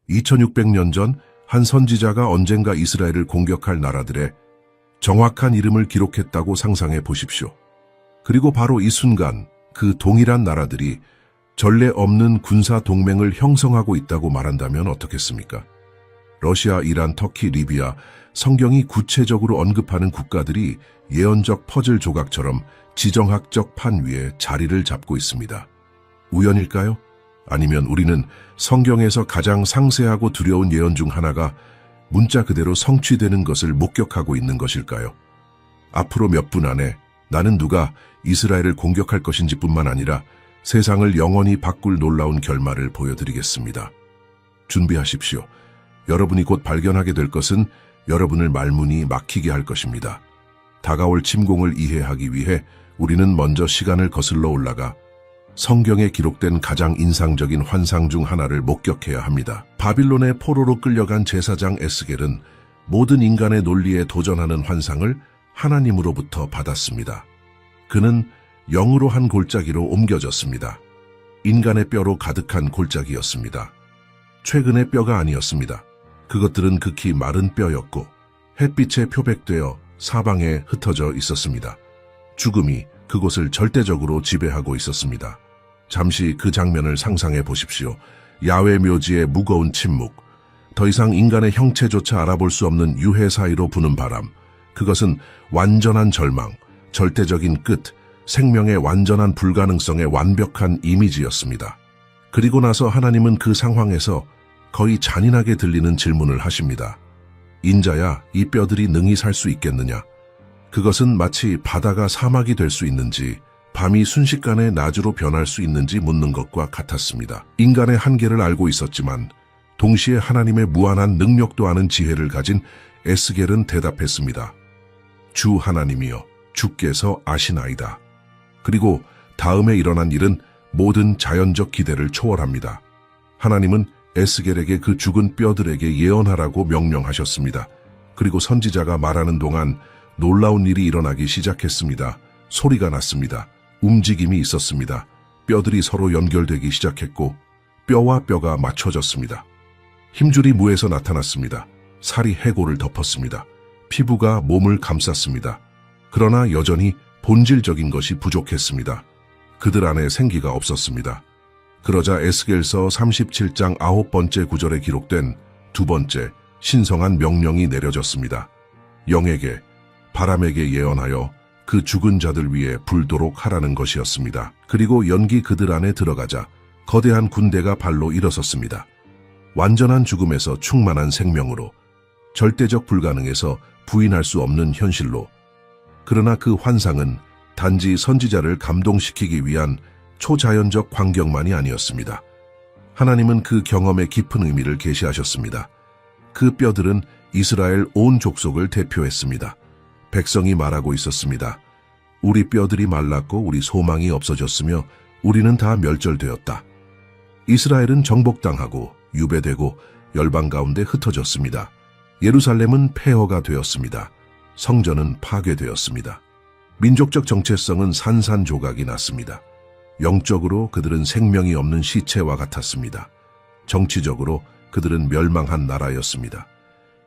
2600년 전 한 선지자가 언젠가 이스라엘을 공격할 나라들의 정확한 이름을 기록했다고 상상해 보십시오. 그리고 바로 이 순간 그 동일한 나라들이 전례 없는 군사 동맹을 형성하고 있다고 말한다면 어떻겠습니까? 러시아, 이란, 터키, 리비아, 성경이 구체적으로 언급하는 국가들이 예언적 퍼즐 조각처럼 지정학적 판 위에 자리를 잡고 있습니다. 우연일까요? 아니면 우리는 성경에서 가장 상세하고 두려운 예언 중 하나가 문자 그대로 성취되는 것을 목격하고 있는 것일까요? 앞으로 몇 분 안에 나는 누가 이스라엘을 공격할 것인지 뿐만 아니라 세상을 영원히 바꿀 놀라운 결말을 보여드리겠습니다. 준비하십시오. 여러분이 곧 발견하게 될 것은 여러분을 말문이 막히게 할 것입니다. 다가올 침공을 이해하기 위해 우리는 먼저 시간을 거슬러 올라가 성경에 기록된 가장 인상적인 환상 중 하나를 목격해야 합니다. 바빌론의 포로로 끌려간 제사장 에스겔은 모든 인간의 논리에 도전하는 환상을 하나님으로부터 받았습니다. 그는 영으로 한 골짜기로 옮겨졌습니다. 인간의 뼈로 가득한 골짜기였습니다. 최근의 뼈가 아니었습니다. 그것들은 극히 마른 뼈였고 햇빛에 표백되어 사방에 흩어져 있었습니다. 죽음이 그곳을 절대적으로 지배하고 있었습니다. 잠시 그 장면을 상상해 보십시오. 야훼 묘지의 무거운 침묵, 더 이상 인간의 형체조차 알아볼 수 없는 유해 사이로 부는 바람, 그것은 완전한 절망, 절대적인 끝, 생명의 완전한 불가능성의 완벽한 이미지였습니다. 그리고 나서 하나님은 그 상황에서 거의 잔인하게 들리는 질문을 하십니다. 인자야, 이 뼈들이 능히 살 수 있겠느냐? 그것은 마치 바다가 사막이 될 수 있는지, 밤이 순식간에 낮으로 변할 수 있는지 묻는 것과 같았습니다. 인간의 한계를 알고 있었지만 동시에 하나님의 무한한 능력도 아는 지혜를 가진 에스겔은 대답했습니다. 주 하나님이여, 주께서 아시나이다. 그리고 다음에 일어난 일은 모든 자연적 기대를 초월합니다. 하나님은 에스겔에게 그 죽은 뼈들에게 예언하라고 명령하셨습니다. 그리고 선지자가 말하는 동안 놀라운 일이 일어나기 시작했습니다. 소리가 났습니다. 움직임이 있었습니다. 뼈들이 서로 연결되기 시작했고 뼈와 뼈가 맞춰졌습니다. 힘줄이 무에서 나타났습니다. 살이 해골을 덮었습니다. 피부가 몸을 감쌌습니다. 그러나 여전히 본질적인 것이 부족했습니다. 그들 안에 생기가 없었습니다. 그러자 에스겔서 37장 9번째 구절에 기록된 두 번째 신성한 명령이 내려졌습니다. 영에게, 바람에게 예언하여 그 죽은 자들 위에 불도록 하라는 것이었습니다. 그리고 연기 그들 안에 들어가자 거대한 군대가 발로 일어섰습니다. 완전한 죽음에서 충만한 생명으로, 절대적 불가능에서 부인할 수 없는 현실로. 그러나 그 환상은 단지 선지자를 감동시키기 위한 초자연적 광경만이 아니었습니다. 하나님은 그 경험의 깊은 의미를 계시하셨습니다. 그 뼈들은 이스라엘 온 족속을 대표했습니다. 백성이 말하고 있었습니다. 우리 뼈들이 말랐고 우리 소망이 없어졌으며 우리는 다 멸절되었다. 이스라엘은 정복당하고 유배되고 열방 가운데 흩어졌습니다. 예루살렘은 폐허가 되었습니다. 성전은 파괴되었습니다. 민족적 정체성은 산산조각이 났습니다. 영적으로 그들은 생명이 없는 시체와 같았습니다. 정치적으로 그들은 멸망한 나라였습니다.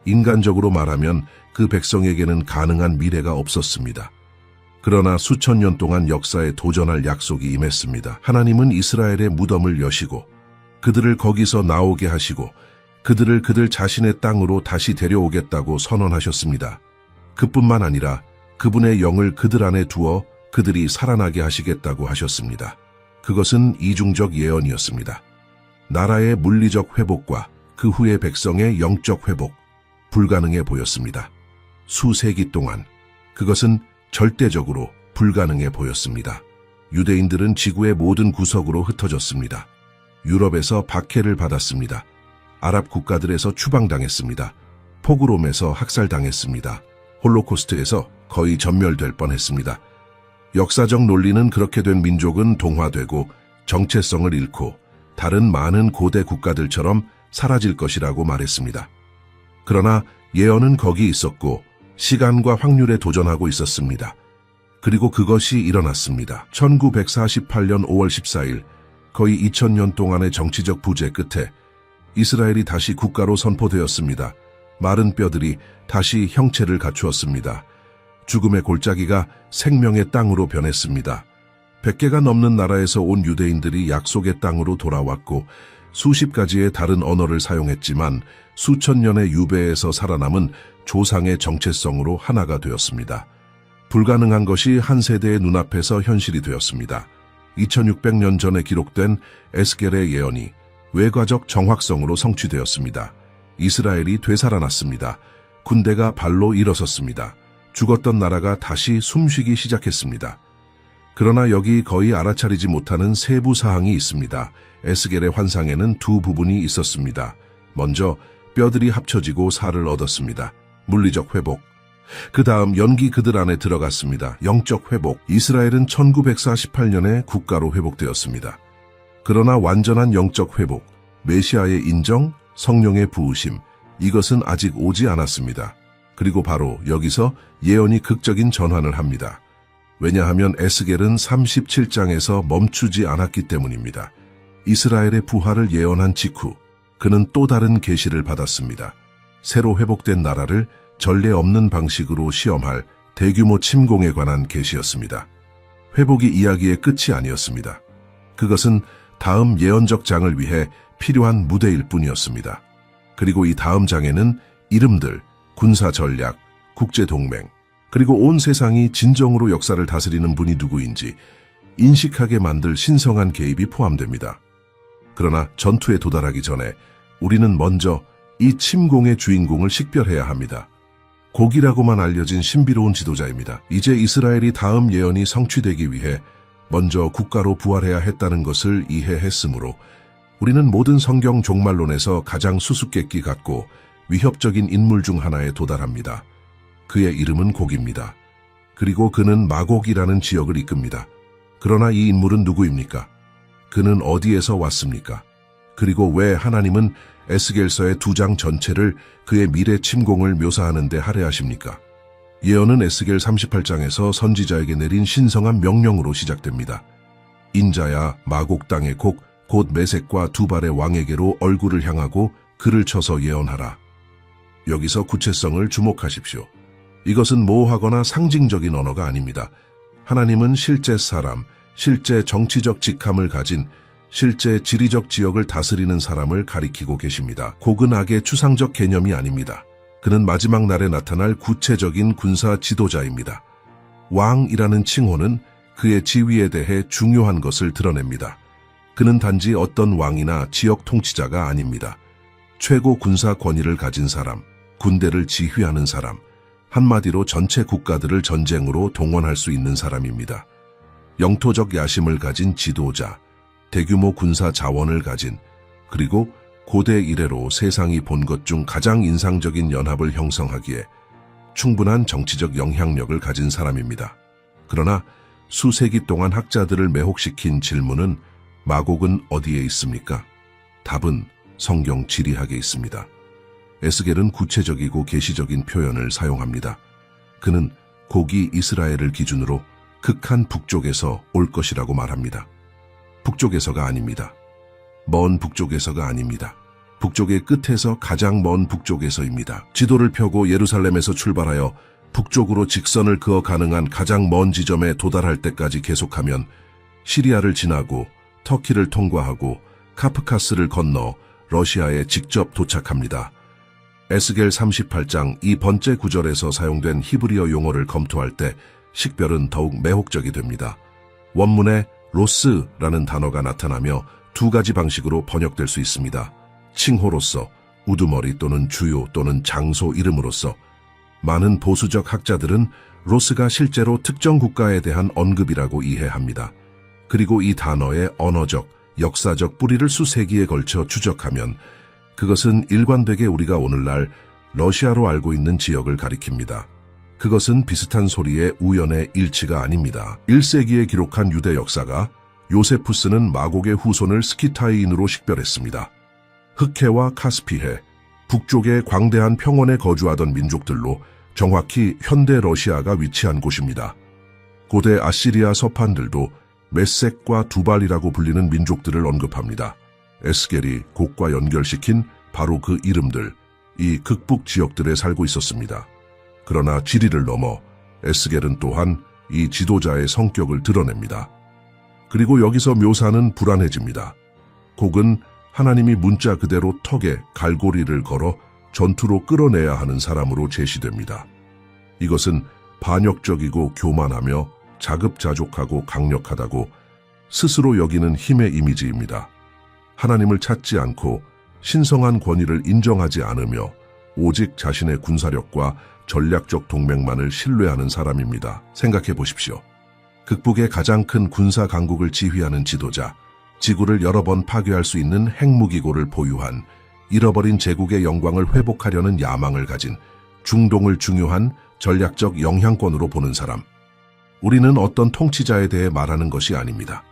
인간적으로 말하면 그 백성에게는 가능한 미래가 없었습니다. 그러나 수천 년 동안 역사에 도전할 약속이 임했습니다. 하나님은 이스라엘의 무덤을 여시고 그들을 거기서 나오게 하시고 그들을 그들 자신의 땅으로 다시 데려오겠다고 선언하셨습니다. 그뿐만 아니라 그분의 영을 그들 안에 두어 그들이 살아나게 하시겠다고 하셨습니다. 그것은 이중적 예언이었습니다. 나라의 물리적 회복과 그 후의 백성의 영적 회복, 불가능해 보였습니다. 수세기 동안 그것은 절대적으로 불가능해 보였습니다. 유대인들은 지구의 모든 구석으로 흩어졌습니다. 유럽에서 박해를 받았습니다. 아랍 국가들에서 추방당했습니다. 포그롬에서 학살당했습니다. 홀로코스트에서 거의 전멸될 뻔했습니다. 역사적 논리는 그렇게 된 민족은 동화되고 정체성을 잃고 다른 많은 고대 국가들처럼 사라질 것이라고 말했습니다. 그러나 예언은 거기 있었고 시간과 확률에 도전하고 있었습니다. 그리고 그것이 일어났습니다. 1948년 5월 14일, 거의 2000년 동안의 정치적 부재 끝에 이스라엘이 다시 국가로 선포되었습니다. 마른 뼈들이 다시 형체를 갖추었습니다. 죽음의 골짜기가 생명의 땅으로 변했습니다. 100개가 넘는 나라에서 온 유대인들이 약속의 땅으로 돌아왔고 수십 가지의 다른 언어를 사용했지만 수천 년의 유배에서 살아남은 조상의 정체성으로 하나가 되었습니다. 불가능한 것이 한 세대의 눈앞에서 현실이 되었습니다. 2600년 전에 기록된 에스겔의 예언이 외과적 정확성으로 성취되었습니다. 이스라엘이 되살아났습니다. 군대가 발로 일어섰습니다. 죽었던 나라가 다시 숨쉬기 시작했습니다. 그러나 여기 거의 알아차리지 못하는 세부 사항이 있습니다. 에스겔의 환상에는 두 부분이 있었습니다. 먼저 뼈들이 합쳐지고 살을 얻었습니다. 물리적 회복. 그 다음 연기 그들 안에 들어갔습니다. 영적 회복. 이스라엘은 1948년에 국가로 회복되었습니다. 그러나 완전한 영적 회복, 메시아의 인정, 성령의 부으심, 이것은 아직 오지 않았습니다. 그리고 바로 여기서 예언이 극적인 전환을 합니다. 왜냐하면 에스겔은 37장에서 멈추지 않았기 때문입니다. 이스라엘의 부활을 예언한 직후 그는 또 다른 계시를 받았습니다. 새로 회복된 나라를 전례 없는 방식으로 시험할 대규모 침공에 관한 계시였습니다. 회복이 이야기의 끝이 아니었습니다. 그것은 다음 예언적 장을 위해 필요한 무대일 뿐이었습니다. 그리고 이 다음 장에는 이름들, 군사 전략, 국제동맹, 그리고 온 세상이 진정으로 역사를 다스리는 분이 누구인지 인식하게 만들 신성한 개입이 포함됩니다. 그러나 전투에 도달하기 전에 우리는 먼저 이 침공의 주인공을 식별해야 합니다. 곡이라고만 알려진 신비로운 지도자입니다. 이제 이스라엘이 다음 예언이 성취되기 위해 먼저 국가로 부활해야 했다는 것을 이해했으므로 우리는 모든 성경 종말론에서 가장 수수께끼 같고 위협적인 인물 중 하나에 도달합니다. 그의 이름은 곡입니다. 그리고 그는 마곡이라는 지역을 이끕니다. 그러나 이 인물은 누구입니까? 그는 어디에서 왔습니까? 그리고 왜 하나님은 에스겔서의 2장 전체를 그의 미래 침공을 묘사하는 데 할애하십니까? 예언은 에스겔 38장에서 선지자에게 내린 신성한 명령으로 시작됩니다. 인자야 마곡 땅의 곡, 곧 메섹과 두발의 왕에게로 얼굴을 향하고 글을 쳐서 예언하라. 여기서 구체성을 주목하십시오. 이것은 모호하거나 상징적인 언어가 아닙니다. 하나님은 실제 사람, 실제 정치적 직함을 가진 실제 지리적 지역을 다스리는 사람을 가리키고 계십니다. 곡은 악의 추상적 개념이 아닙니다. 그는 마지막 날에 나타날 구체적인 군사 지도자입니다. 왕이라는 칭호는 그의 지위에 대해 중요한 것을 드러냅니다. 그는 단지 어떤 왕이나 지역 통치자가 아닙니다. 최고 군사 권위를 가진 사람, 군대를 지휘하는 사람, 한마디로 전체 국가들을 전쟁으로 동원할 수 있는 사람입니다. 영토적 야심을 가진 지도자, 대규모 군사 자원을 가진, 그리고 고대 이래로 세상이 본 것 중 가장 인상적인 연합을 형성하기에 충분한 정치적 영향력을 가진 사람입니다. 그러나 수세기 동안 학자들을 매혹시킨 질문은 마곡은 어디에 있습니까? 답은 성경 지리학에 있습니다. 에스겔은 구체적이고 계시적인 표현을 사용합니다. 그는 곡이 이스라엘을 기준으로 극한 북쪽에서 올 것이라고 말합니다. 북쪽에서가 아닙니다. 먼 북쪽에서가 아닙니다. 북쪽의 끝에서 가장 먼 북쪽에서입니다. 지도를 펴고 예루살렘에서 출발하여 북쪽으로 직선을 그어 가능한 가장 먼 지점에 도달할 때까지 계속하면 시리아를 지나고 터키를 통과하고 카프카스를 건너 러시아에 직접 도착합니다. 에스겔 38장 이 번째 구절에서 사용된 히브리어 용어를 검토할 때 식별은 더욱 매혹적이 됩니다. 원문에 로스라는 단어가 나타나며 두 가지 방식으로 번역될 수 있습니다. 칭호로서, 우두머리 또는 주요 또는 장소 이름으로서. 많은 보수적 학자들은 로스가 실제로 특정 국가에 대한 언급이라고 이해합니다. 그리고 이 단어의 언어적, 역사적 뿌리를 수세기에 걸쳐 추적하면 그것은 일관되게 우리가 오늘날 러시아로 알고 있는 지역을 가리킵니다. 그것은 비슷한 소리의 우연의 일치가 아닙니다. 1세기에 기록한 유대 역사가 요세푸스는 마곡의 후손을 스키타이인으로 식별했습니다. 흑해와 카스피해, 북쪽의 광대한 평원에 거주하던 민족들로 정확히 현대 러시아가 위치한 곳입니다. 고대 아시리아 서판들도 메섹과 두발이라고 불리는 민족들을 언급합니다. 에스겔이 곡과 연결시킨 바로 그 이름들, 이 극북 지역들에 살고 있었습니다. 그러나 지리를 넘어 에스겔은 또한 이 지도자의 성격을 드러냅니다. 그리고 여기서 묘사는 불안해집니다. 곡은 하나님이 문자 그대로 턱에 갈고리를 걸어 전투로 끌어내야 하는 사람으로 제시됩니다. 이것은 반역적이고 교만하며 자급자족하고 강력하다고 스스로 여기는 힘의 이미지입니다. 하나님을 찾지 않고 신성한 권위를 인정하지 않으며 오직 자신의 군사력과 전략적 동맹만을 신뢰하는 사람입니다. 생각해 보십시오. 극북의 가장 큰 군사 강국을 지휘하는 지도자, 지구를 여러 번 파괴할 수 있는 핵무기고를 보유한, 잃어버린 제국의 영광을 회복하려는 야망을 가진, 중동을 중요한 전략적 영향권으로 보는 사람. 우리는 어떤 통치자에 대해 말하는 것이 아닙니다.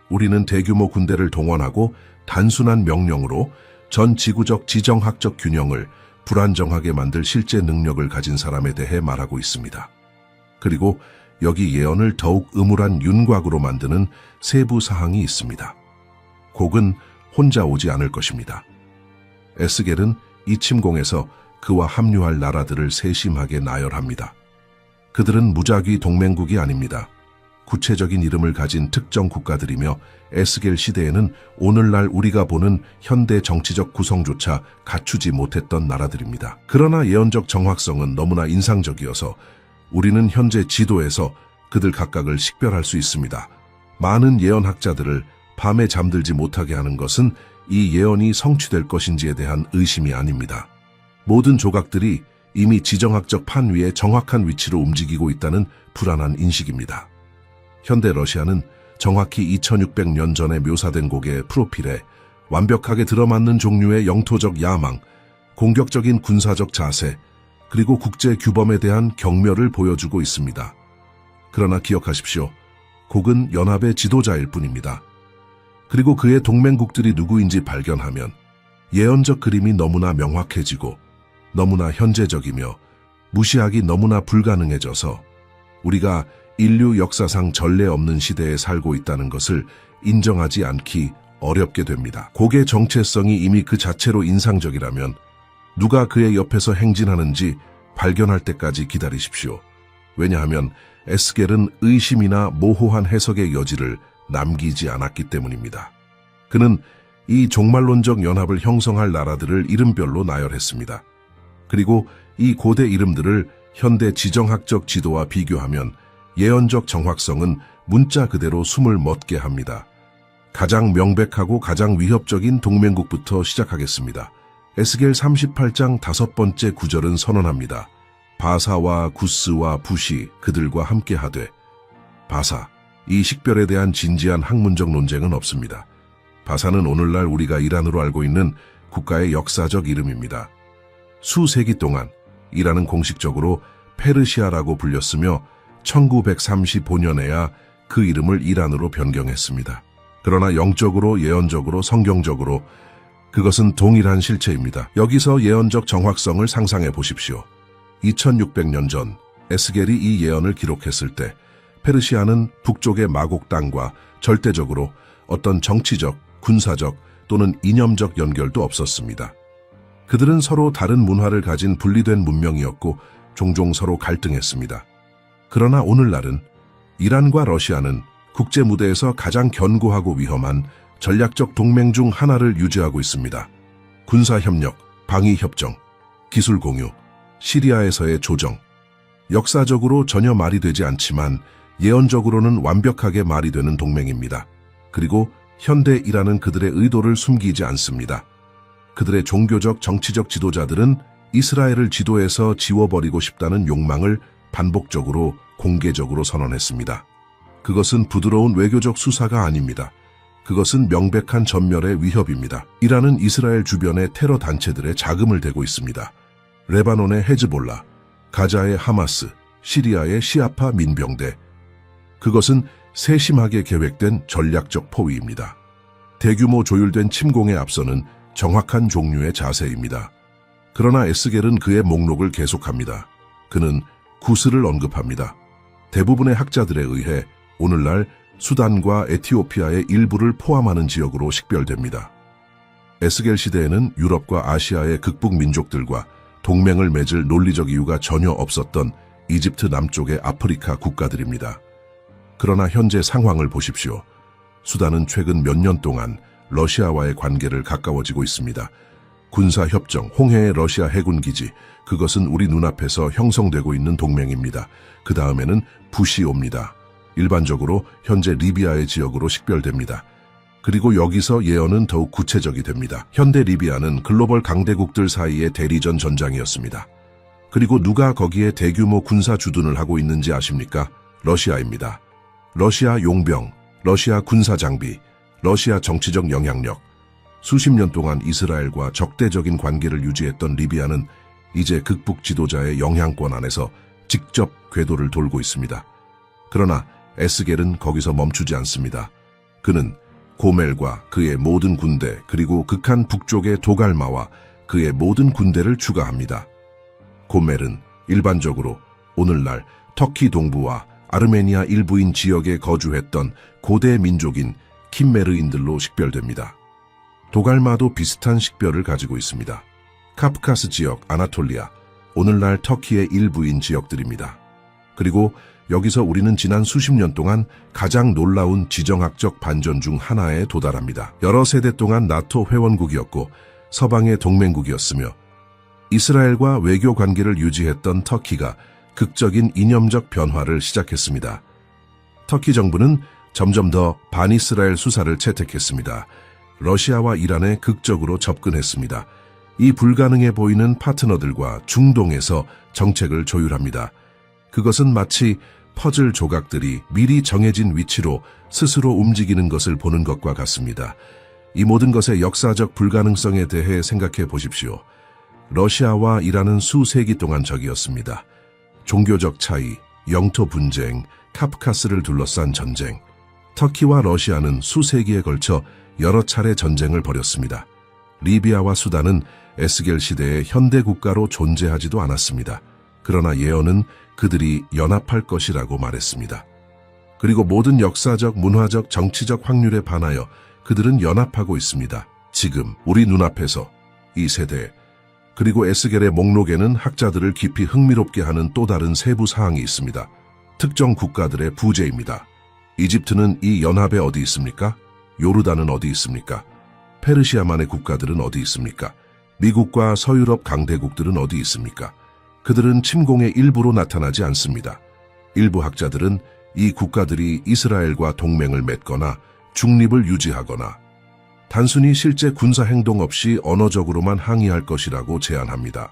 우리는 대규모 군대를 동원하고 단순한 명령으로 전 지구적 지정학적 균형을 불안정하게 만들 실제 능력을 가진 사람에 대해 말하고 있습니다. 그리고 여기 예언을 더욱 음울한 윤곽으로 만드는 세부 사항이 있습니다. 곡은 혼자 오지 않을 것입니다. 에스겔은 이 침공에서 그와 합류할 나라들을 세심하게 나열합니다. 그들은 무작위 동맹국이 아닙니다. 구체적인 이름을 가진 특정 국가들이며 에스겔 시대에는 오늘날 우리가 보는 현대 정치적 구성조차 갖추지 못했던 나라들입니다. 그러나 예언적 정확성은 너무나 인상적이어서 우리는 현재 지도에서 그들 각각을 식별할 수 있습니다. 많은 예언학자들을 밤에 잠들지 못하게 하는 것은 이 예언이 성취될 것인지에 대한 의심이 아닙니다. 모든 조각들이 이미 지정학적 판 위에 정확한 위치로 움직이고 있다는 불안한 인식입니다. 현대 러시아는 정확히 2600년 전에 묘사된 곡의 프로필에 완벽하게 들어맞는 종류의 영토적 야망, 공격적인 군사적 자세, 그리고 국제 규범에 대한 경멸을 보여주고 있습니다. 그러나 기억하십시오. 곡은 연합의 지도자일 뿐입니다. 그리고 그의 동맹국들이 누구인지 발견하면 예언적 그림이 너무나 명확해지고 너무나 현재적이며 무시하기 너무나 불가능해져서 우리가 인류 역사상 전례 없는 시대에 살고 있다는 것을 인정하지 않기 어렵게 됩니다. 곡의 정체성이 이미 그 자체로 인상적이라면 누가 그의 옆에서 행진하는지 발견할 때까지 기다리십시오. 왜냐하면 에스겔은 의심이나 모호한 해석의 여지를 남기지 않았기 때문입니다. 그는 이 종말론적 연합을 형성할 나라들을 이름별로 나열했습니다. 그리고 이 고대 이름들을 현대 지정학적 지도와 비교하면 예언적 정확성은 문자 그대로 숨을 멎게 합니다. 가장 명백하고 가장 위협적인 동맹국부터 시작하겠습니다. 에스겔 38장 5번째 구절은 선언합니다. 바사와 구스와 붓이 그들과 함께 하되. 바사, 이 식별에 대한 진지한 학문적 논쟁은 없습니다. 바사는 오늘날 우리가 이란으로 알고 있는 국가의 역사적 이름입니다. 수세기 동안 이란은 공식적으로 페르시아라고 불렸으며 1935년에야 그 이름을 이란으로 변경했습니다. 그러나 영적으로, 예언적으로, 성경적으로 그것은 동일한 실체입니다. 여기서 예언적 정확성을 상상해 보십시오. 2600년 전 에스겔이 이 예언을 기록했을 때 페르시아는 북쪽의 마곡 땅과 절대적으로 어떤 정치적, 군사적 또는 이념적 연결도 없었습니다. 그들은 서로 다른 문화를 가진 분리된 문명이었고 종종 서로 갈등했습니다. 그러나 오늘날은 이란과 러시아는 국제 무대에서 가장 견고하고 위험한 전략적 동맹 중 하나를 유지하고 있습니다. 군사협력, 방위협정, 기술 공유, 시리아에서의 조정. 역사적으로 전혀 말이 되지 않지만 예언적으로는 완벽하게 말이 되는 동맹입니다. 그리고 현대 이란은 그들의 의도를 숨기지 않습니다. 그들의 종교적, 정치적 지도자들은 이스라엘을 지도에서 지워버리고 싶다는 욕망을 반복적으로 공개적으로 선언했습니다. 그것은 부드러운 외교적 수사가 아닙니다. 그것은 명백한 전멸의 위협입니다. 이란은 이스라엘 주변의 테러 단체들의 자금을 대고 있습니다. 레바논의 헤즈볼라, 가자의 하마스, 시리아의 시아파 민병대. 그것은 세심하게 계획된 전략적 포위입니다. 대규모 조율된 침공에 앞서는 정확한 종류의 자세입니다. 그러나 에스겔은 그의 목록을 계속합니다. 그는 구스를 언급합니다. 대부분의 학자들에 의해 오늘날 수단과 에티오피아의 일부를 포함하는 지역으로 식별됩니다. 에스겔 시대에는 유럽과 아시아의 극북 민족들과 동맹을 맺을 논리적 이유가 전혀 없었던 이집트 남쪽의 아프리카 국가들입니다. 그러나 현재 상황을 보십시오. 수단은 최근 몇 년 동안 러시아와의 관계를 가까워지고 있습니다. 군사협정, 홍해의 러시아 해군기지, 그것은 우리 눈앞에서 형성되고 있는 동맹입니다. 그 다음에는 붓이 옵니다. 일반적으로 현재 리비아의 지역으로 식별됩니다. 그리고 여기서 예언은 더욱 구체적이 됩니다. 현대 리비아는 글로벌 강대국들 사이의 대리전 전장이었습니다. 그리고 누가 거기에 대규모 군사 주둔을 하고 있는지 아십니까? 러시아입니다. 러시아 용병, 러시아 군사 장비, 러시아 정치적 영향력. 수십 년 동안 이스라엘과 적대적인 관계를 유지했던 리비아는 이제 극북 지도자의 영향권 안에서 직접 궤도를 돌고 있습니다. 그러나 에스겔은 거기서 멈추지 않습니다. 그는 고멜과 그의 모든 군대, 그리고 극한 북쪽의 도갈마와 그의 모든 군대를 추가합니다. 고멜은 일반적으로 오늘날 터키 동부와 아르메니아 일부인 지역에 거주했던 고대 민족인 킴메르인들로 식별됩니다. 도갈마도 비슷한 식별을 가지고 있습니다. 카프카스 지역, 아나톨리아, 오늘날 터키의 일부인 지역들입니다. 그리고 여기서 우리는 지난 수십 년 동안 가장 놀라운 지정학적 반전 중 하나에 도달합니다. 여러 세대 동안 나토 회원국이었고 서방의 동맹국이었으며 이스라엘과 외교 관계를 유지했던 터키가 극적인 이념적 변화를 시작했습니다. 터키 정부는 점점 더 반이스라엘 수사를 채택했습니다. 러시아와 이란에 극적으로 접근했습니다. 이 불가능해 보이는 파트너들과 중동에서 정책을 조율합니다. 그것은 마치 퍼즐 조각들이 미리 정해진 위치로 스스로 움직이는 것을 보는 것과 같습니다. 이 모든 것의 역사적 불가능성에 대해 생각해 보십시오. 러시아와 이란은 수세기 동안 적이었습니다. 종교적 차이, 영토 분쟁, 카프카스를 둘러싼 전쟁. 터키와 러시아는 수세기에 걸쳐 여러 차례 전쟁을 벌였습니다. 리비아와 수단은 에스겔 시대의 현대 국가로 존재하지도 않았습니다. 그러나 예언은 그들이 연합할 것이라고 말했습니다. 그리고 모든 역사적, 문화적, 정치적 확률에 반하여 그들은 연합하고 있습니다. 지금 우리 눈앞에서 이 세대, 그리고 에스겔의 목록에는 학자들을 깊이 흥미롭게 하는 또 다른 세부 사항이 있습니다. 특정 국가들의 부재입니다. 이집트는 이 연합에 어디 있습니까? 요르단은 어디 있습니까? 페르시아만의 국가들은 어디 있습니까? 미국과 서유럽 강대국들은 어디 있습니까? 그들은 침공의 일부로 나타나지 않습니다. 일부 학자들은 이 국가들이 이스라엘과 동맹을 맺거나 중립을 유지하거나 단순히 실제 군사 행동 없이 언어적으로만 항의할 것이라고 제안합니다.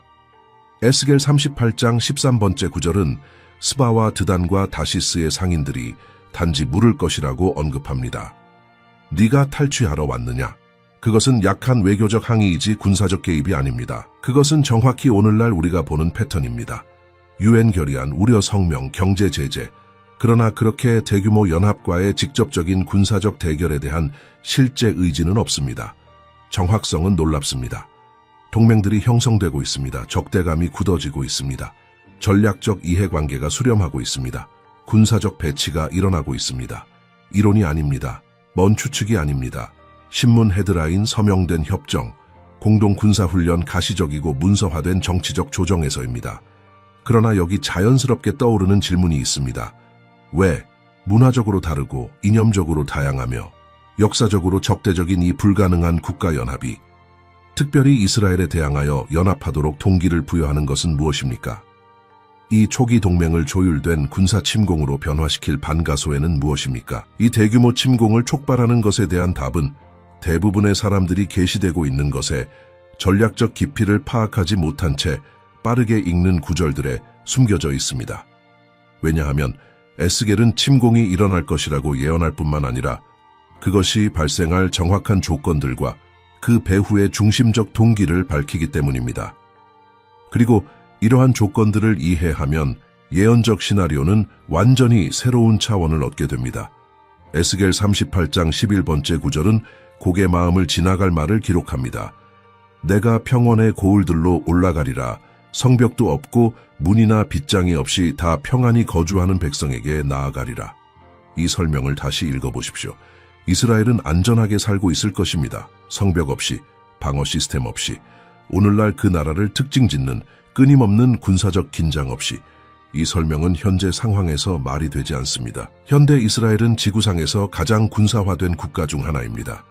에스겔 38장 13번째 구절은 스바와 드단과 다시스의 상인들이 단지 물을 것이라고 언급합니다. 네가 탈취하러 왔느냐? 그것은 약한 외교적 항의이지 군사적 개입이 아닙니다. 그것은 정확히 오늘날 우리가 보는 패턴입니다. 유엔 결의안, 우려 성명, 경제 제재. 그러나 그렇게 대규모 연합과의 직접적인 군사적 대결에 대한 실제 의지는 없습니다. 정확성은 놀랍습니다. 동맹들이 형성되고 있습니다. 적대감이 굳어지고 있습니다. 전략적 이해관계가 수렴하고 있습니다. 군사적 배치가 일어나고 있습니다. 이론이 아닙니다. 먼 추측이 아닙니다. 신문 헤드라인, 서명된 협정, 공동군사훈련, 가시적이고 문서화된 정치적 조정에서입니다. 그러나 여기 자연스럽게 떠오르는 질문이 있습니다. 왜 문화적으로 다르고 이념적으로 다양하며 역사적으로 적대적인 이 불가능한 국가연합이 특별히 이스라엘에 대항하여 연합하도록 동기를 부여하는 것은 무엇입니까? 이 초기 동맹을 조율된 군사 침공으로 변화시킬 반가소에는 무엇입니까? 이 대규모 침공을 촉발하는 것에 대한 답은 대부분의 사람들이 계시되고 있는 것에 전략적 깊이를 파악하지 못한 채 빠르게 읽는 구절들에 숨겨져 있습니다. 왜냐하면 에스겔은 침공이 일어날 것이라고 예언할 뿐만 아니라 그것이 발생할 정확한 조건들과 그 배후의 중심적 동기를 밝히기 때문입니다. 그리고 이러한 조건들을 이해하면 예언적 시나리오는 완전히 새로운 차원을 얻게 됩니다. 에스겔 38장 11번째 구절은 곡의 마음을 지나갈 말을 기록합니다. 내가 평원의 고을들로 올라가리라. 성벽도 없고 문이나 빗장이 없이 다 평안히 거주하는 백성에게 나아가리라. 이 설명을 다시 읽어보십시오. 이스라엘은 안전하게 살고 있을 것입니다. 성벽 없이, 방어 시스템 없이, 오늘날 그 나라를 특징짓는 끊임없는 군사적 긴장 없이, 이 설명은 현재 상황에서 말이 되지 않습니다. 현대 이스라엘은 지구상에서 가장 군사화된 국가 중 하나입니다.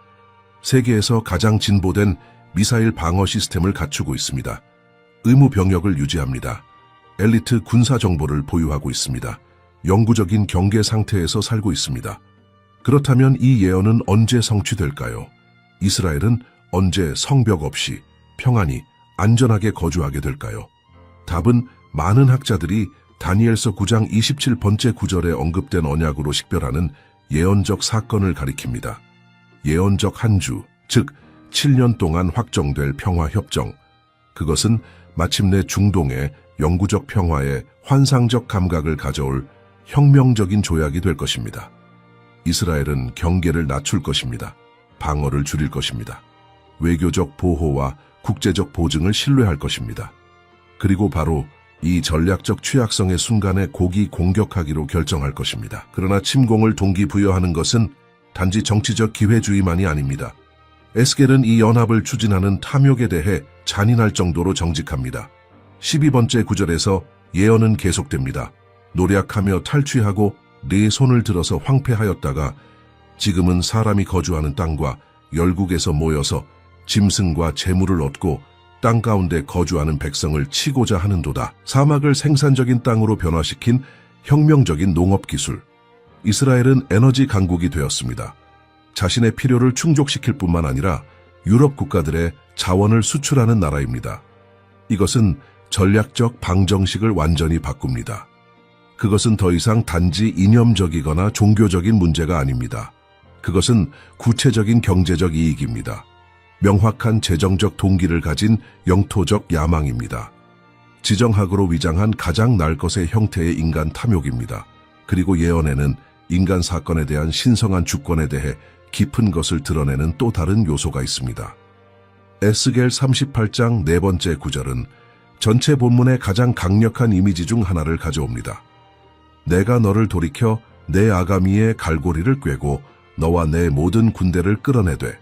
세계에서 가장 진보된 미사일 방어 시스템을 갖추고 있습니다. 의무 병역을 유지합니다. 엘리트 군사 정보를 보유하고 있습니다. 영구적인 경계 상태에서 살고 있습니다. 그렇다면 이 예언은 언제 성취될까요? 이스라엘은 언제 성벽 없이 평안히 안전하게 거주하게 될까요? 답은 많은 학자들이 다니엘서 9장 27번째 구절에 언급된 언약으로 식별하는 예언적 사건을 가리킵니다. 예언적 한주, 즉 7년 동안 확정될 평화협정. 그것은 마침내 중동의 영구적 평화에 환상적 감각을 가져올 혁명적인 조약이 될 것입니다. 이스라엘은 경계를 낮출 것입니다. 방어를 줄일 것입니다. 외교적 보호와 국제적 보증을 신뢰할 것입니다. 그리고 바로 이 전략적 취약성의 순간에 곡이 공격하기로 결정할 것입니다. 그러나 침공을 동기부여하는 것은 단지 정치적 기회주의만이 아닙니다. 에스겔은 이 연합을 추진하는 탐욕에 대해 잔인할 정도로 정직합니다. 12번째 구절에서 예언은 계속됩니다. 노략하며 탈취하고 네 손을 들어서 황폐하였다가 지금은 사람이 거주하는 땅과 열국에서 모여서 짐승과 재물을 얻고 땅 가운데 거주하는 백성을 치고자 하는도다. 사막을 생산적인 땅으로 변화시킨 혁명적인 농업기술. 이스라엘은 에너지 강국이 되었습니다. 자신의 필요를 충족시킬 뿐만 아니라 유럽 국가들의 자원을 수출하는 나라입니다. 이것은 전략적 방정식을 완전히 바꿉니다. 그것은 더 이상 단지 이념적이거나 종교적인 문제가 아닙니다. 그것은 구체적인 경제적 이익입니다. 명확한 재정적 동기를 가진 영토적 야망입니다. 지정학으로 위장한 가장 날 것의 형태의 인간 탐욕입니다. 그리고 예언에는 인간 사건에 대한 신성한 주권에 대해 깊은 것을 드러내는 또 다른 요소가 있습니다. 에스겔 38장 4번째 구절은 전체 본문의 가장 강력한 이미지 중 하나를 가져옵니다. 내가 너를 돌이켜 내 아가미의 갈고리를 꿰고 너와 내 모든 군대를 끌어내되.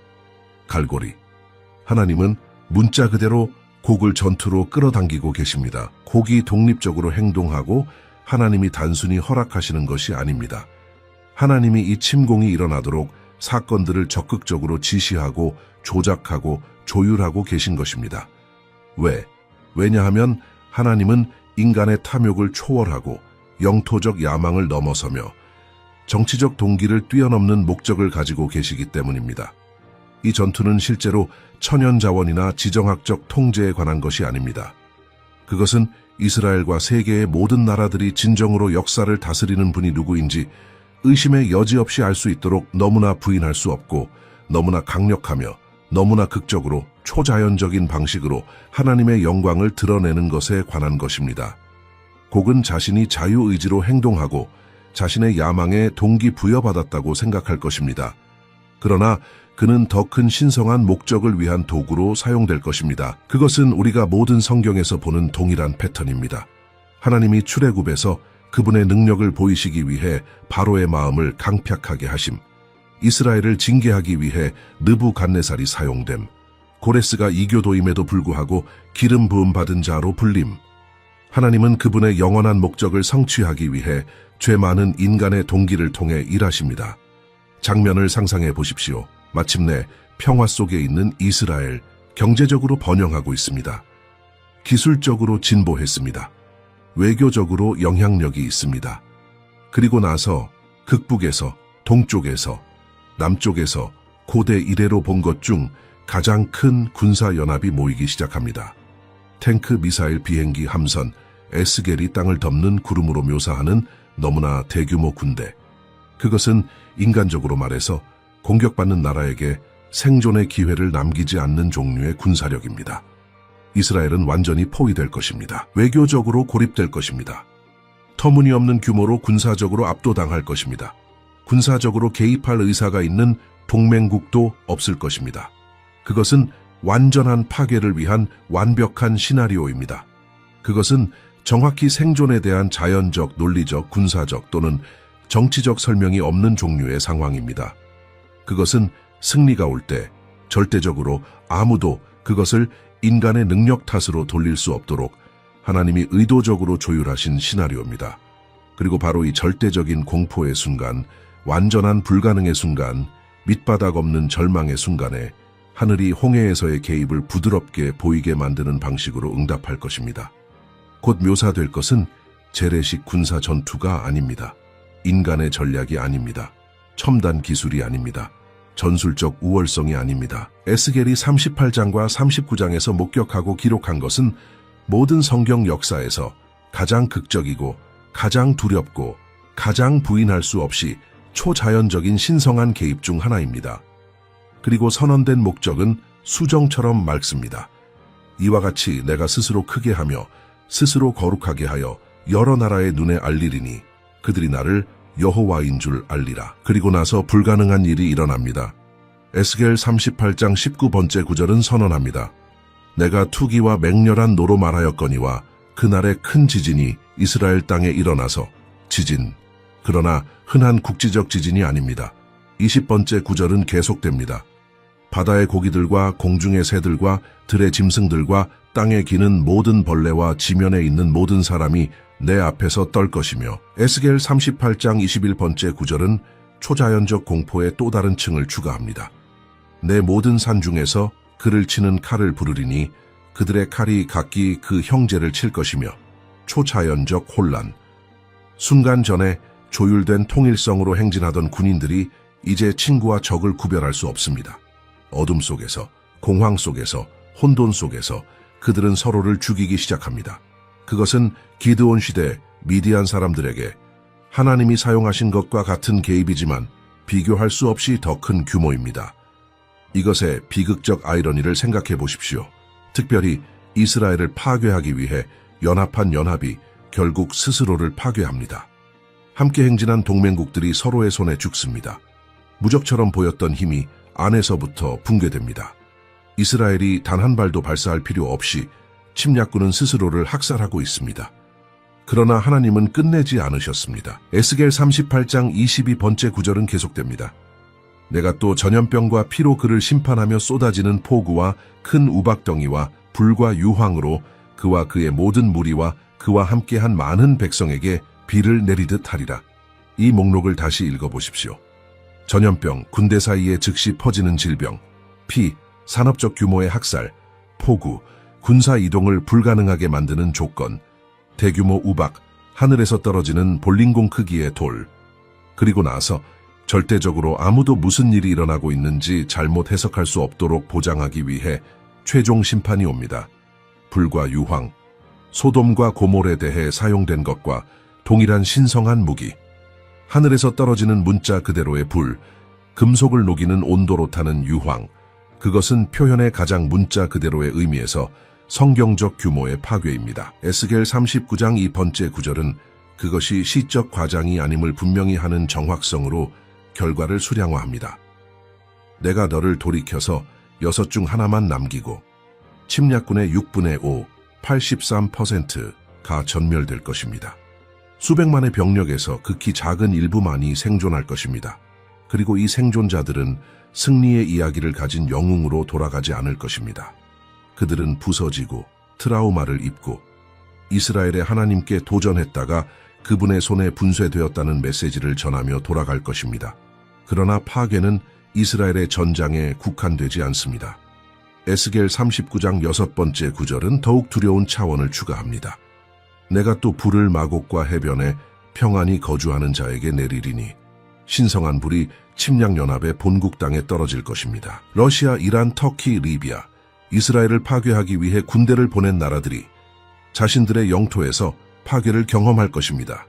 갈고리. 하나님은 문자 그대로 곡을 전투로 끌어당기고 계십니다. 곡이 독립적으로 행동하고 하나님이 단순히 허락하시는 것이 아닙니다. 하나님이 이 침공이 일어나도록 사건들을 적극적으로 지시하고 조작하고 조율하고 계신 것입니다. 왜냐하면 하나님은 인간의 탐욕을 초월하고 영토적 야망을 넘어서며 정치적 동기를 뛰어넘는 목적을 가지고 계시기 때문입니다. 이 전투는 실제로 천연자원이나 지정학적 통제에 관한 것이 아닙니다. 그것은 이스라엘과 세계의 모든 나라들이 진정으로 역사를 다스리는 분이 누구인지 의심의 여지 없이 알 수 있도록 너무나 부인할 수 없고 너무나 강력하며 너무나 극적으로 초자연적인 방식으로 하나님의 영광을 드러내는 것에 관한 것입니다. 곡은 자신이 자유의지로 행동하고 자신의 야망에 동기부여받았다고 생각할 것입니다. 그러나 그는 더 큰 신성한 목적을 위한 도구로 사용될 것입니다. 그것은 우리가 모든 성경에서 보는 동일한 패턴입니다. 하나님이 출애굽에서 그분의 능력을 보이시기 위해 바로의 마음을 강팍하게 하심, 이스라엘을 징계하기 위해 느부갓네살이 사용됨, 고레스가 이교도임에도 불구하고 기름 부음 받은 자로 불림. 하나님은 그분의 영원한 목적을 성취하기 위해 죄 많은 인간의 동기를 통해 일하십니다. 장면을 상상해 보십시오. 마침내 평화 속에 있는 이스라엘, 경제적으로 번영하고 있습니다. 기술적으로 진보했습니다. 외교적으로 영향력이 있습니다. 그리고 나서 극북에서, 동쪽에서, 남쪽에서 고대 이래로 본 것 중 가장 큰 군사연합이 모이기 시작합니다. 탱크, 미사일, 비행기, 함선, 에스겔이 땅을 덮는 구름으로 묘사하는 너무나 대규모 군대. 그것은 인간적으로 말해서 공격받는 나라에게 생존의 기회를 남기지 않는 종류의 군사력입니다. 이스라엘은 완전히 포위될 것입니다. 외교적으로 고립될 것입니다. 터무니없는 규모로 군사적으로 압도당할 것입니다. 군사적으로 개입할 의사가 있는 동맹국도 없을 것입니다. 그것은 완전한 파괴를 위한 완벽한 시나리오입니다. 그것은 정확히 생존에 대한 자연적, 논리적, 군사적 또는 정치적 설명이 없는 종류의 상황입니다. 그것은 승리가 올 때 절대적으로 아무도 그것을 인간의 능력 탓으로 돌릴 수 없도록 하나님이 의도적으로 조율하신 시나리오입니다. 그리고 바로 이 절대적인 공포의 순간, 완전한 불가능의 순간, 밑바닥 없는 절망의 순간에 하늘이 홍해에서의 개입을 부드럽게 보이게 만드는 방식으로 응답할 것입니다. 곧 묘사될 것은 재래식 군사 전투가 아닙니다. 인간의 전략이 아닙니다. 첨단 기술이 아닙니다. 전술적 우월성이 아닙니다. 에스겔이 38장과 39장에서 목격하고 기록한 것은 모든 성경 역사에서 가장 극적이고 가장 두렵고 가장 부인할 수 없이 초자연적인 신성한 개입 중 하나입니다. 그리고 선언된 목적은 수정처럼 맑습니다. 이와 같이 내가 스스로 크게 하며 스스로 거룩하게 하여 여러 나라의 눈에 알리리니 그들이 나를 여호와인 줄 알리라. 그리고 나서 불가능한 일이 일어납니다. 에스겔 38장 19번째 구절은 선언합니다. 내가 투기와 맹렬한 노로 말하였거니와 그날에 큰 지진이 이스라엘 땅에 일어나서 지진, 그러나 흔한 국지적 지진이 아닙니다. 20번째 구절은 계속됩니다. 바다의 고기들과 공중의 새들과 들의 짐승들과 땅에 기는 모든 벌레와 지면에 있는 모든 사람이 내 앞에서 떨 것이며 에스겔 38장 21번째 구절은 초자연적 공포의 또 다른 층을 추가합니다. 내 모든 산 중에서 그를 치는 칼을 부르리니 그들의 칼이 각기 그 형제를 칠 것이며 초자연적 혼란. 순간 전에 조율된 통일성으로 행진하던 군인들이 이제 친구와 적을 구별할 수 없습니다. 어둠 속에서, 공황 속에서, 혼돈 속에서 그들은 서로를 죽이기 시작합니다. 그것은 기드온 시대 미디안 사람들에게 하나님이 사용하신 것과 같은 개입이지만 비교할 수 없이 더 큰 규모입니다. 이것의 비극적 아이러니를 생각해 보십시오. 특별히 이스라엘을 파괴하기 위해 연합한 연합이 결국 스스로를 파괴합니다. 함께 행진한 동맹국들이 서로의 손에 죽습니다. 무적처럼 보였던 힘이 안에서부터 붕괴됩니다. 이스라엘이 단 한 발도 발사할 필요 없이 침략군은 스스로를 학살하고 있습니다. 그러나 하나님은 끝내지 않으셨습니다. 에스겔 38장 22번째 구절은 계속됩니다. 내가 또 전염병과 피로 그를 심판하며 쏟아지는 폭우와 큰 우박덩이와 불과 유황으로 그와 그의 모든 무리와 그와 함께한 많은 백성에게 비를 내리듯 하리라. 이 목록을 다시 읽어보십시오. 전염병, 군대 사이에 즉시 퍼지는 질병, 피, 산업적 규모의 학살, 폭우, 군사 이동을 불가능하게 만드는 조건, 대규모 우박, 하늘에서 떨어지는 볼링공 크기의 돌. 그리고 나서 절대적으로 아무도 무슨 일이 일어나고 있는지 잘못 해석할 수 없도록 보장하기 위해 최종 심판이 옵니다. 불과 유황, 소돔과 고몰에 대해 사용된 것과 동일한 신성한 무기, 하늘에서 떨어지는 문자 그대로의 불, 금속을 녹이는 온도로 타는 유황, 그것은 표현의 가장 문자 그대로의 의미에서 성경적 규모의 파괴입니다. 에스겔 39장 2번째 구절은 그것이 시적 과장이 아님을 분명히 하는 정확성으로 결과를 수량화합니다. 내가 너를 돌이켜서 6 중 하나만 남기고 침략군의 6분의 5, 83%가 전멸될 것입니다. 수백만의 병력에서 극히 작은 일부만이 생존할 것입니다. 그리고 이 생존자들은 승리의 이야기를 가진 영웅으로 돌아가지 않을 것입니다. 그들은 부서지고 트라우마를 입고 이스라엘의 하나님께 도전했다가 그분의 손에 분쇄되었다는 메시지를 전하며 돌아갈 것입니다. 그러나 파괴는 이스라엘의 전장에 국한되지 않습니다. 에스겔 39장 6번째 구절은 더욱 두려운 차원을 추가합니다. 내가 또 불을 마곡과 해변에 평안히 거주하는 자에게 내리리니 신성한 불이 침략연합의 본국 땅에 떨어질 것입니다. 러시아, 이란, 터키, 리비아, 이스라엘을 파괴하기 위해 군대를 보낸 나라들이 자신들의 영토에서 파괴를 경험할 것입니다.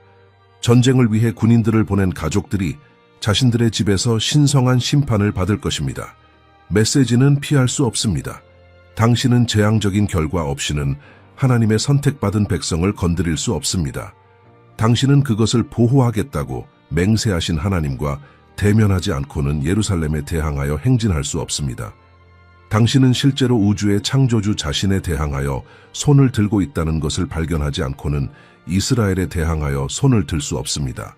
전쟁을 위해 군인들을 보낸 가족들이 자신들의 집에서 신성한 심판을 받을 것입니다. 메시지는 피할 수 없습니다. 당신은 재앙적인 결과 없이는 하나님의 선택받은 백성을 건드릴 수 없습니다. 당신은 그것을 보호하겠다고 맹세하신 하나님과 대면하지 않고는 예루살렘에 대항하여 행진할 수 없습니다. 당신은 실제로 우주의 창조주 자신에 대항하여 손을 들고 있다는 것을 발견하지 않고는 이스라엘에 대항하여 손을 들 수 없습니다.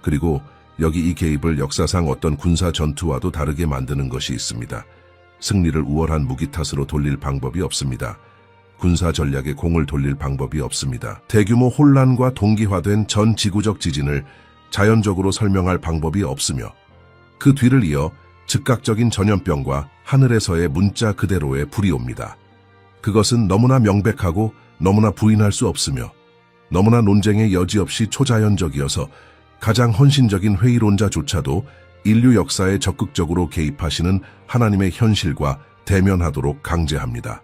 그리고 여기 이 개입을 역사상 어떤 군사 전투와도 다르게 만드는 것이 있습니다. 승리를 우월한 무기 탓으로 돌릴 방법이 없습니다. 군사 전략에 공을 돌릴 방법이 없습니다. 대규모 혼란과 동기화된 전 지구적 지진을 자연적으로 설명할 방법이 없으며 그 뒤를 이어 즉각적인 전염병과 하늘에서의 문자 그대로의 불이 옵니다. 그것은 너무나 명백하고 너무나 부인할 수 없으며 너무나 논쟁의 여지 없이 초자연적이어서 가장 헌신적인 회의론자조차도 인류 역사에 적극적으로 개입하시는 하나님의 현실과 대면하도록 강제합니다.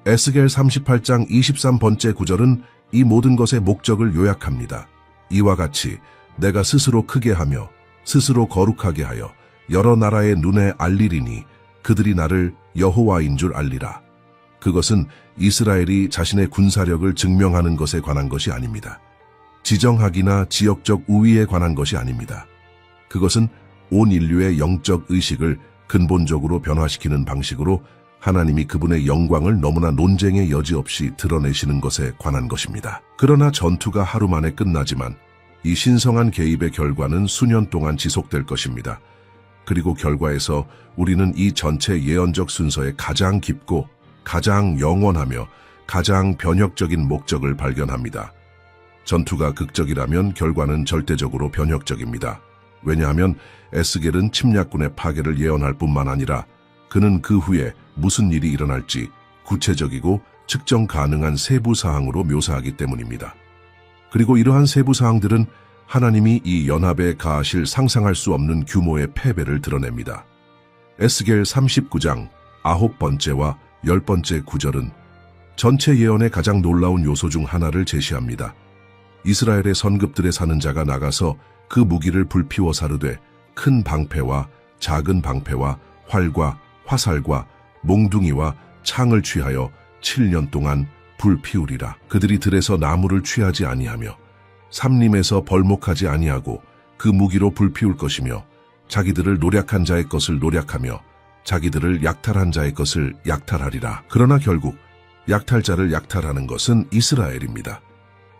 에스겔 38장 23번째 구절은 이 모든 것의 목적을 요약합니다. 이와 같이 내가 스스로 크게 하며 스스로 거룩하게 하여 여러 나라의 눈에 알리리니 그들이 나를 여호와인 줄 알리라. 그것은 이스라엘이 자신의 군사력을 증명하는 것에 관한 것이 아닙니다. 지정학이나 지역적 우위에 관한 것이 아닙니다. 그것은 온 인류의 영적 의식을 근본적으로 변화시키는 방식으로 하나님이 그분의 영광을 너무나 논쟁의 여지 없이 드러내시는 것에 관한 것입니다. 그러나 전투가 하루 만에 끝나지만 이 신성한 개입의 결과는 수년 동안 지속될 것입니다. 그리고 결과에서 우리는 이 전체 예언적 순서의 가장 깊고 가장 영원하며 가장 변혁적인 목적을 발견합니다. 전투가 극적이라면 결과는 절대적으로 변혁적입니다. 왜냐하면 에스겔은 침략군의 파괴를 예언할 뿐만 아니라 그는 그 후에 무슨 일이 일어날지 구체적이고 측정 가능한 세부 사항으로 묘사하기 때문입니다. 그리고 이러한 세부 사항들은 하나님이 이 연합에 가하실 상상할 수 없는 규모의 패배를 드러냅니다. 에스겔 39장 9번째와 10번째 구절은 전체 예언의 가장 놀라운 요소 중 하나를 제시합니다. 이스라엘의 선급들의 사는 자가 나가서 그 무기를 불피워 사르되 큰 방패와 작은 방패와 활과 화살과 몽둥이와 창을 취하여 7년 동안 불피우리라. 그들이 들에서 나무를 취하지 아니하며 삼림에서 벌목하지 아니하고 그 무기로 불피울 것이며 자기들을 노략한 자의 것을 노략하며 자기들을 약탈한 자의 것을 약탈하리라. 그러나 결국 약탈자를 약탈하는 것은 이스라엘입니다.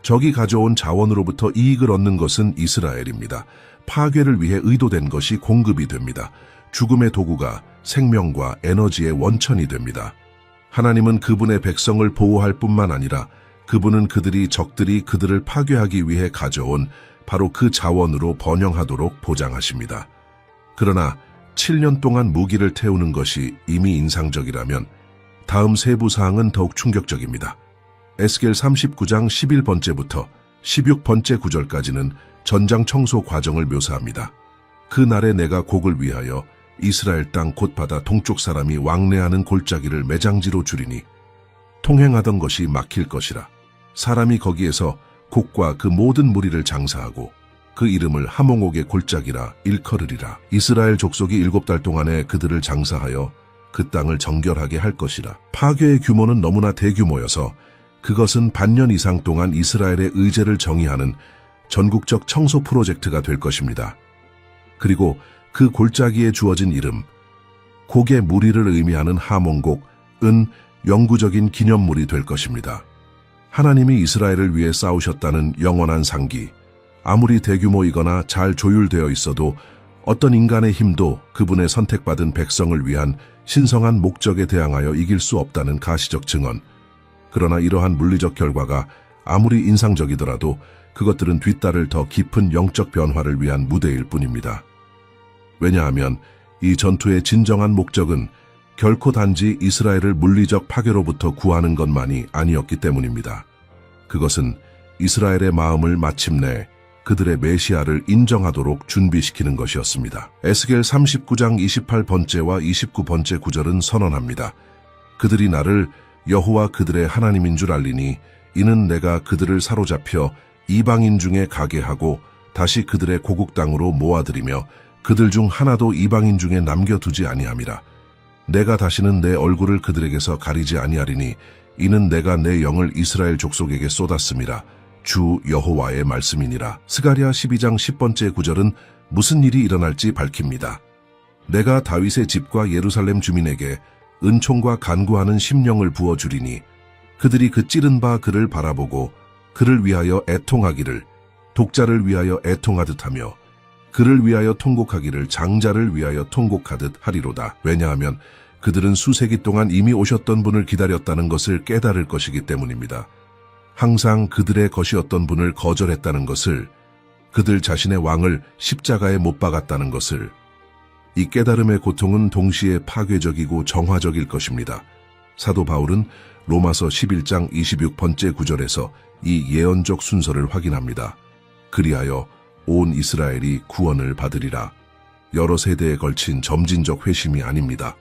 적이 가져온 자원으로부터 이익을 얻는 것은 이스라엘입니다. 파괴를 위해 의도된 것이 공급이 됩니다. 죽음의 도구가 생명과 에너지의 원천이 됩니다. 하나님은 그분의 백성을 보호할 뿐만 아니라 그분은 적들이 그들을 파괴하기 위해 가져온 바로 그 자원으로 번영하도록 보장하십니다. 그러나 7년 동안 무기를 태우는 것이 이미 인상적이라면 다음 세부 사항은 더욱 충격적입니다. 에스겔 39장 11번째부터 16번째 구절까지는 전장 청소 과정을 묘사합니다. 그 날에 내가 곡을 위하여 이스라엘 땅 곧 바다 동쪽 사람이 왕래하는 골짜기를 매장지로 주리니 통행하던 것이 막힐 것이라. 사람이 거기에서 곡과 그 모든 무리를 장사하고 그 이름을 하몽옥의 골짜기라 일컬으리라. 이스라엘 족속이 7달 동안에 그들을 장사하여 그 땅을 정결하게 할 것이라. 파괴의 규모는 너무나 대규모여서 그것은 반년 이상 동안 이스라엘의 의제를 정의하는 전국적 청소 프로젝트가 될 것입니다. 그리고 그 골짜기에 주어진 이름, 곡의 무리를 의미하는 하몽곡은 영구적인 기념물이 될 것입니다. 하나님이 이스라엘을 위해 싸우셨다는 영원한 상기, 아무리 대규모이거나 잘 조율되어 있어도 어떤 인간의 힘도 그분의 선택받은 백성을 위한 신성한 목적에 대항하여 이길 수 없다는 가시적 증언. 그러나 이러한 물리적 결과가 아무리 인상적이더라도 그것들은 뒤따를 더 깊은 영적 변화를 위한 무대일 뿐입니다. 왜냐하면 이 전투의 진정한 목적은 결코 단지 이스라엘을 물리적 파괴로부터 구하는 것만이 아니었기 때문입니다. 그것은 이스라엘의 마음을 마침내 그들의 메시아를 인정하도록 준비시키는 것이었습니다. 에스겔 39장 28번째와 29번째 구절은 선언합니다. 그들이 나를 여호와 그들의 하나님인 줄 알리니 이는 내가 그들을 사로잡혀 이방인 중에 가게 하고 다시 그들의 고국 땅으로 모아들이며 그들 중 하나도 이방인 중에 남겨두지 아니함이라. 내가 다시는 내 얼굴을 그들에게서 가리지 아니하리니 이는 내가 내 영을 이스라엘 족속에게 쏟았음이라. 주 여호와의 말씀이니라. 스가랴 12장 10번째 구절은 무슨 일이 일어날지 밝힙니다. 내가 다윗의 집과 예루살렘 주민에게 은총과 간구하는 심령을 부어주리니 그들이 그 찌른 바 그를 바라보고 그를 위하여 애통하기를 독자를 위하여 애통하듯 하며 그를 위하여 통곡하기를 장자를 위하여 통곡하듯 하리로다. 왜냐하면 그들은 수세기 동안 이미 오셨던 분을 기다렸다는 것을 깨달을 것이기 때문입니다. 항상 그들의 것이었던 분을 거절했다는 것을, 그들 자신의 왕을 십자가에 못 박았다는 것을. 이 깨달음의 고통은 동시에 파괴적이고 정화적일 것입니다. 사도 바울은 로마서 11장 26번째 구절에서 이 예언적 순서를 확인합니다. 그리하여 온 이스라엘이 구원을 받으리라. 여러 세대에 걸친 점진적 회심이 아닙니다.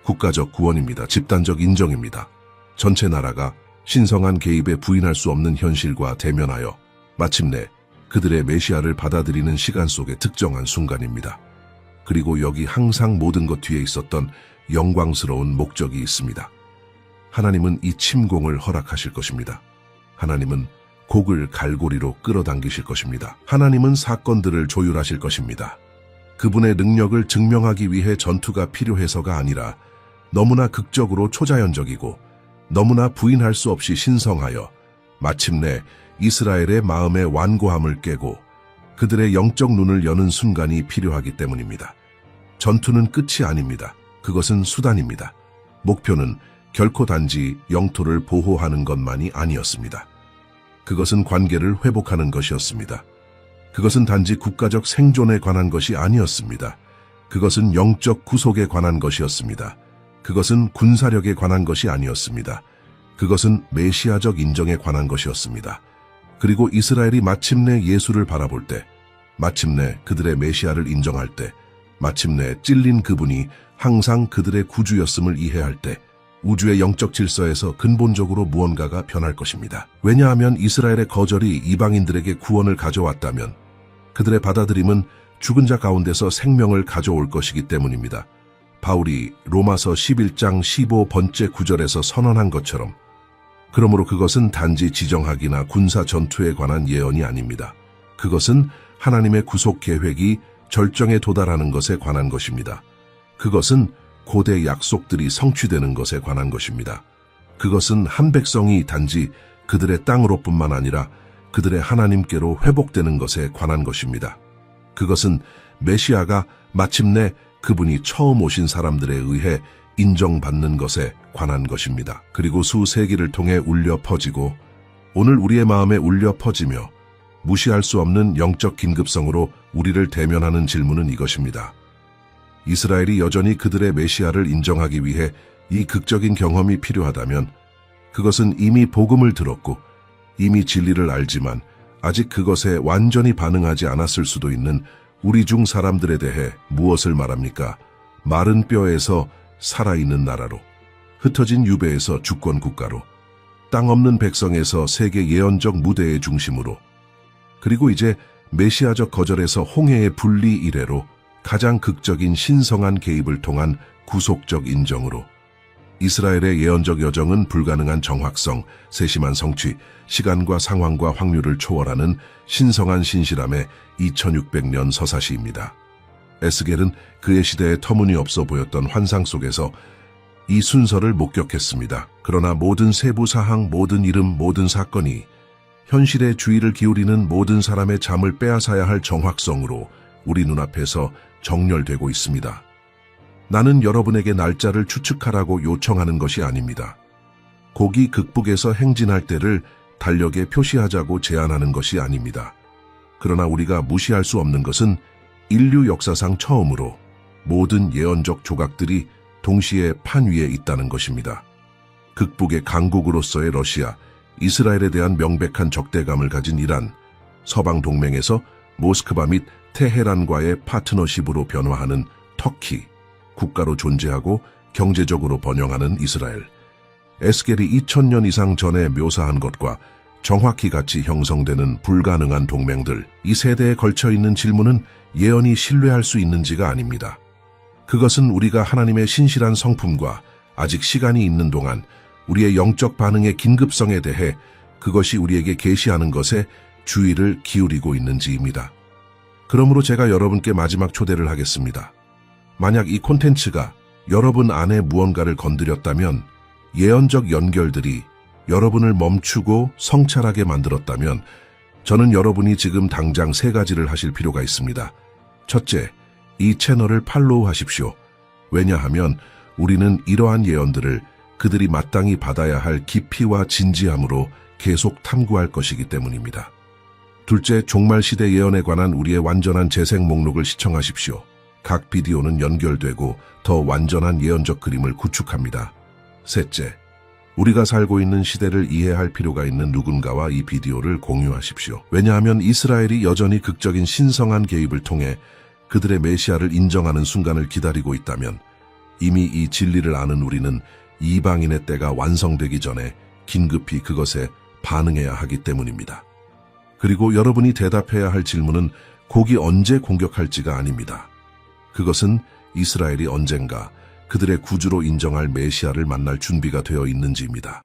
국가적 구원입니다. 집단적 인정입니다. 전체 나라가 신성한 개입에 부인할 수 없는 현실과 대면하여 마침내 그들의 메시아를 받아들이는 시간 속의 특정한 순간입니다. 그리고 여기 항상 모든 것 뒤에 있었던 영광스러운 목적이 있습니다. 하나님은 이 침공을 허락하실 것입니다. 하나님은 곡을 갈고리로 끌어당기실 것입니다. 하나님은 사건들을 조율하실 것입니다. 그분의 능력을 증명하기 위해 전투가 필요해서가 아니라 너무나 극적으로 초자연적이고 너무나 부인할 수 없이 신성하여 마침내 이스라엘의 마음의 완고함을 깨고 그들의 영적 눈을 여는 순간이 필요하기 때문입니다. 전투는 끝이 아닙니다. 그것은 수단입니다. 목표는 결코 단지 영토를 보호하는 것만이 아니었습니다. 그것은 관계를 회복하는 것이었습니다. 그것은 단지 국가적 생존에 관한 것이 아니었습니다. 그것은 영적 구속에 관한 것이었습니다. 그것은 군사력에 관한 것이 아니었습니다. 그것은 메시아적 인정에 관한 것이었습니다. 그리고 이스라엘이 마침내 예수를 바라볼 때, 마침내 그들의 메시아를 인정할 때, 마침내 찔린 그분이 항상 그들의 구주였음을 이해할 때, 우주의 영적 질서에서 근본적으로 무언가가 변할 것입니다. 왜냐하면 이스라엘의 거절이 이방인들에게 구원을 가져왔다면 그들의 받아들임은 죽은 자 가운데서 생명을 가져올 것이기 때문입니다. 바울이 로마서 11장 15번째 구절에서 선언한 것처럼, 그러므로 그것은 단지 지정학이나 군사 전투에 관한 예언이 아닙니다. 그것은 하나님의 구속 계획이 절정에 도달하는 것에 관한 것입니다. 그것은 고대 약속들이 성취되는 것에 관한 것입니다. 그것은 한 백성이 단지 그들의 땅으로뿐만 아니라 그들의 하나님께로 회복되는 것에 관한 것입니다. 그것은 메시아가 마침내 그분이 처음 오신 사람들에 의해 인정받는 것에 관한 것입니다. 그리고 수세기를 통해 울려 퍼지고 오늘 우리의 마음에 울려 퍼지며 무시할 수 없는 영적 긴급성으로 우리를 대면하는 질문은 이것입니다. 이스라엘이 여전히 그들의 메시아를 인정하기 위해 이 극적인 경험이 필요하다면 그것은 이미 복음을 들었고 이미 진리를 알지만 아직 그것에 완전히 반응하지 않았을 수도 있는 우리 중 사람들에 대해 무엇을 말합니까? 마른 뼈에서 살아있는 나라로, 흩어진 유배에서 주권 국가로, 땅 없는 백성에서 세계 예언적 무대의 중심으로, 그리고 이제 메시아적 거절에서 홍해의 분리 이래로 가장 극적인 신성한 개입을 통한 구속적 인정으로, 이스라엘의 예언적 여정은 불가능한 정확성, 세심한 성취, 시간과 상황과 확률을 초월하는 신성한 신실함의 2600년 서사시입니다. 에스겔은 그의 시대에 터무니없어 보였던 환상 속에서 이 순서를 목격했습니다. 그러나 모든 세부 사항, 모든 이름, 모든 사건이 현실에 주의를 기울이는 모든 사람의 잠을 빼앗아야 할 정확성으로 우리 눈앞에서 정렬되고 있습니다. 나는 여러분에게 날짜를 추측하라고 요청하는 것이 아닙니다. 곡이 극북에서 행진할 때를 달력에 표시하자고 제안하는 것이 아닙니다. 그러나 우리가 무시할 수 없는 것은 인류 역사상 처음으로 모든 예언적 조각들이 동시에 판 위에 있다는 것입니다. 극북의 강국으로서의 러시아, 이스라엘에 대한 명백한 적대감을 가진 이란, 서방 동맹에서 모스크바 및 테헤란과의 파트너십으로 변화하는 터키, 국가로 존재하고 경제적으로 번영하는 이스라엘. 에스겔이 2000년 이상 전에 묘사한 것과 정확히 같이 형성되는 불가능한 동맹들, 이 세대에 걸쳐 있는 질문은 예언이 신뢰할 수 있는지가 아닙니다. 그것은 우리가 하나님의 신실한 성품과 아직 시간이 있는 동안 우리의 영적 반응의 긴급성에 대해 그것이 우리에게 계시하는 것에 주의를 기울이고 있는지입니다. 그러므로 제가 여러분께 마지막 초대를 하겠습니다. 만약 이 콘텐츠가 여러분 안에 무언가를 건드렸다면, 예언적 연결들이 여러분을 멈추고 성찰하게 만들었다면 저는 여러분이 지금 당장 3가지를 하실 필요가 있습니다. 첫째, 이 채널을 팔로우 하십시오. 왜냐하면 우리는 이러한 예언들을 그들이 마땅히 받아야 할 깊이와 진지함으로 계속 탐구할 것이기 때문입니다. 둘째, 종말시대 예언에 관한 우리의 완전한 재생 목록을 시청하십시오. 각 비디오는 연결되고 더 완전한 예언적 그림을 구축합니다. 셋째, 우리가 살고 있는 시대를 이해할 필요가 있는 누군가와 이 비디오를 공유하십시오. 왜냐하면 이스라엘이 여전히 극적인 신성한 개입을 통해 그들의 메시아를 인정하는 순간을 기다리고 있다면 이미 이 진리를 아는 우리는 이방인의 때가 완성되기 전에 긴급히 그것에 반응해야 하기 때문입니다. 그리고 여러분이 대답해야 할 질문은 곡이 언제 공격할지가 아닙니다. 그것은 이스라엘이 언젠가 그들의 구주로 인정할 메시아를 만날 준비가 되어 있는지입니다.